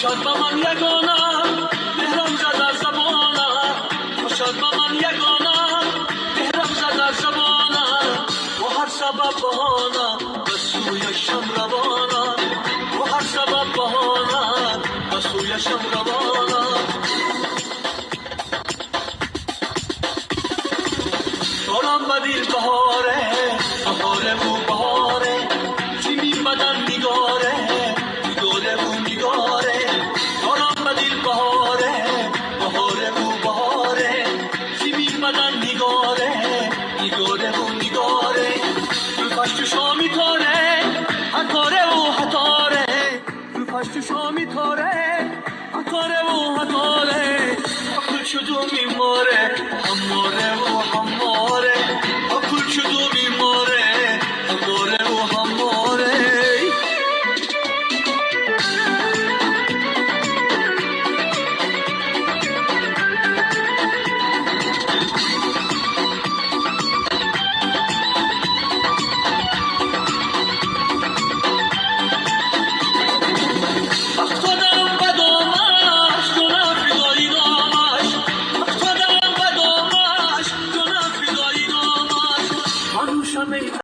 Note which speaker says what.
Speaker 1: باشد با من یگانه مهرم زد در زبانه باشد با من یگانه مهرم زد در زبانه و هر سبب بهانه به سویشم روانه و هر سبب بهانه به سویشم روانه دارم بدیل بهاره بهاره و بهاره زمین بدن نگاره نگاره و نگاره دارم بدیل بهاره بهاره و بهاره زمین بدن نگاره نگاره و نگاره رو پشت شامی تاره هتاره و هتاره رو پشت شامی تاره هتاره و هتاره اکل شدو میماره هماره و هماره اکل شدو میماره هماره